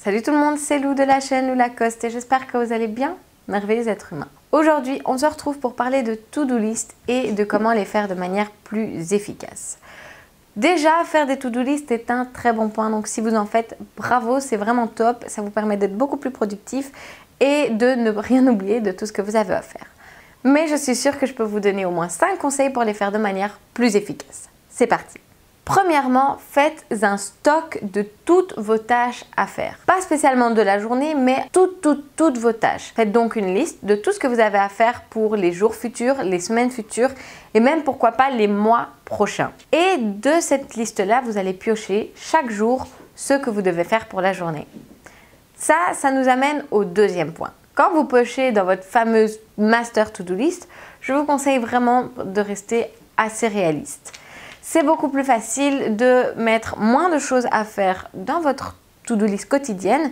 Salut tout le monde, c'est Lou de la chaîne Lou Lacoste et j'espère que vous allez bien, merveilleux être humain. Aujourd'hui, on se retrouve pour parler de to-do list et de comment les faire de manière plus efficace. Déjà, faire des to-do list est un très bon point, donc si vous en faites, bravo, c'est vraiment top, ça vous permet d'être beaucoup plus productif et de ne rien oublier de tout ce que vous avez à faire. Mais je suis sûre que je peux vous donner au moins 5 conseils pour les faire de manière plus efficace. C'est parti! Premièrement, faites un stock de toutes vos tâches à faire. Pas spécialement de la journée, mais toutes vos tâches. Faites donc une liste de tout ce que vous avez à faire pour les jours futurs, les semaines futures et même pourquoi pas les mois prochains. Et de cette liste-là, vous allez piocher chaque jour ce que vous devez faire pour la journée. Ça nous amène au deuxième point. Quand vous piochez dans votre fameuse Master To-Do List, je vous conseille vraiment de rester assez réaliste. C'est beaucoup plus facile de mettre moins de choses à faire dans votre to-do list quotidienne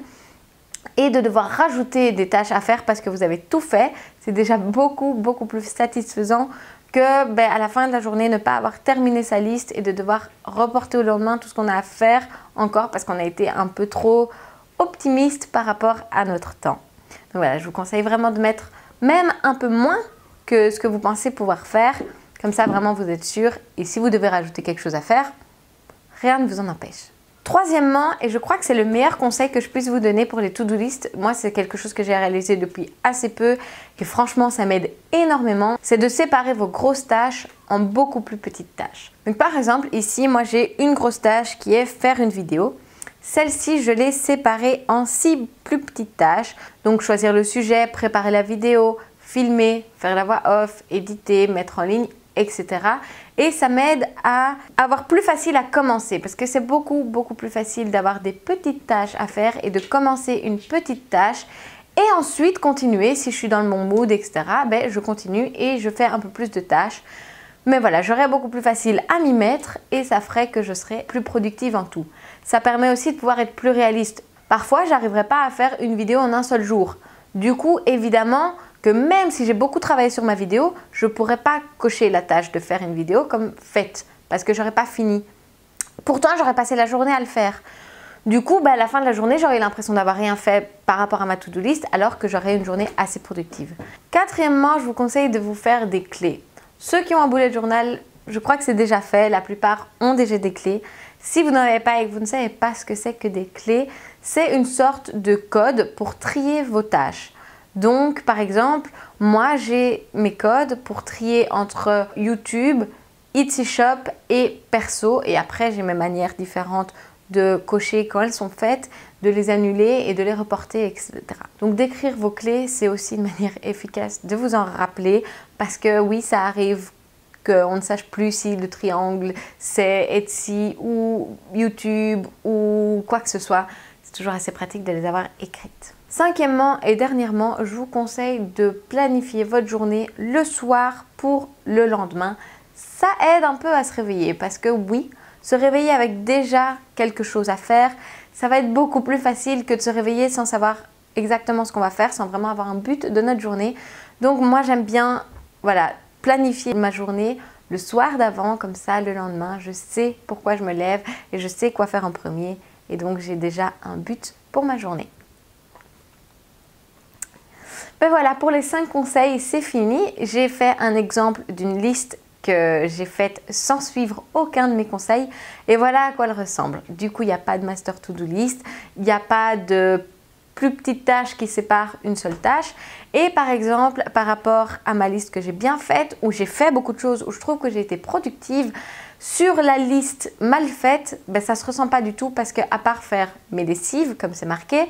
et de devoir rajouter des tâches à faire parce que vous avez tout fait. C'est déjà beaucoup plus satisfaisant que à la fin de la journée ne pas avoir terminé sa liste et de devoir reporter au lendemain tout ce qu'on a à faire encore parce qu'on a été un peu trop optimiste par rapport à notre temps. Donc voilà, je vous conseille vraiment de mettre même un peu moins que ce que vous pensez pouvoir faire. Comme ça, vraiment, vous êtes sûr. Et si vous devez rajouter quelque chose à faire, rien ne vous en empêche. Troisièmement, et je crois que c'est le meilleur conseil que je puisse vous donner pour les to-do list, moi c'est quelque chose que j'ai réalisé depuis assez peu, que franchement ça m'aide énormément, c'est de séparer vos grosses tâches en beaucoup plus petites tâches. Donc par exemple, ici, moi j'ai une grosse tâche qui est faire une vidéo. Celle-ci, je l'ai séparée en 6 plus petites tâches. Donc choisir le sujet, préparer la vidéo, filmer, faire la voix off, éditer, mettre en ligne, etc. Et ça m'aide à avoir plus facile à commencer parce que c'est beaucoup plus facile d'avoir des petites tâches à faire et de commencer une petite tâche et ensuite continuer. Si je suis dans le bon mood, etc., je continue et je fais un peu plus de tâches. Mais voilà, j'aurai beaucoup plus facile à m'y mettre et ça ferait que je serai plus productive en tout. Ça permet aussi de pouvoir être plus réaliste. Parfois, je n'arriverai pas à faire une vidéo en un seul jour. Du coup, évidemment, que même si j'ai beaucoup travaillé sur ma vidéo, je ne pourrais pas cocher la tâche de faire une vidéo comme faite parce que je n'aurais pas fini. Pourtant, j'aurais passé la journée à le faire. Du coup, à la fin de la journée, j'aurais l'impression d'avoir rien fait par rapport à ma to-do list alors que j'aurais une journée assez productive. Quatrièmement, je vous conseille de vous faire des clés. Ceux qui ont un bullet journal, je crois que c'est déjà fait. La plupart ont déjà des clés. Si vous n'en avez pas et que vous ne savez pas ce que c'est que des clés, c'est une sorte de code pour trier vos tâches. Donc, par exemple, moi, j'ai mes codes pour trier entre YouTube, Etsy Shop et Perso. Et après, j'ai mes manières différentes de cocher quand elles sont faites, de les annuler et de les reporter, etc. Donc, d'écrire vos clés, c'est aussi une manière efficace de vous en rappeler parce que oui, ça arrive qu'on ne sache plus si le triangle, c'est Etsy ou YouTube ou quoi que ce soit. C'est toujours assez pratique de les avoir écrites. Cinquièmement et dernièrement, je vous conseille de planifier votre journée le soir pour le lendemain. Ça aide un peu à se réveiller parce que oui, se réveiller avec déjà quelque chose à faire, ça va être beaucoup plus facile que de se réveiller sans savoir exactement ce qu'on va faire, sans vraiment avoir un but de notre journée. Donc moi j'aime bien planifier ma journée le soir d'avant, comme ça le lendemain, je sais pourquoi je me lève et je sais quoi faire en premier. Et donc j'ai déjà un but pour ma journée. Voilà, pour les 5 conseils, c'est fini. J'ai fait un exemple d'une liste que j'ai faite sans suivre aucun de mes conseils. Et voilà à quoi elle ressemble. Du coup, il n'y a pas de Master To-Do List. Il n'y a pas de plus petite tâche qui sépare une seule tâche. Et par exemple, par rapport à ma liste que j'ai bien faite, où j'ai fait beaucoup de choses, où je trouve que j'ai été productive, sur la liste mal faite, ça ne se ressent pas du tout parce qu'à part faire mes lessives, comme c'est marqué,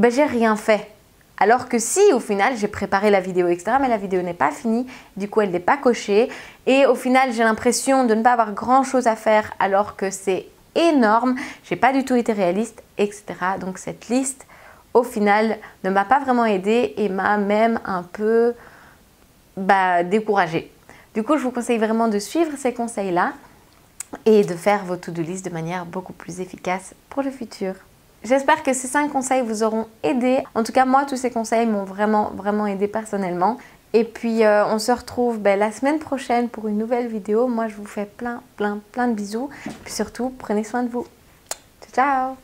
j'ai rien fait. Alors que si au final j'ai préparé la vidéo etc, mais la vidéo n'est pas finie, du coup elle n'est pas cochée et au final j'ai l'impression de ne pas avoir grand chose à faire alors que c'est énorme, j'ai pas du tout été réaliste etc. Donc cette liste au final ne m'a pas vraiment aidée et m'a même un peu découragée. Du coup je vous conseille vraiment de suivre ces conseils là et de faire vos to-do list de manière beaucoup plus efficace pour le futur. J'espère que ces 5 conseils vous auront aidé. En tout cas, moi, tous ces conseils m'ont vraiment aidé personnellement. Et puis, on se retrouve la semaine prochaine pour une nouvelle vidéo. Moi, je vous fais plein de bisous. Et puis surtout, prenez soin de vous. Ciao, ciao!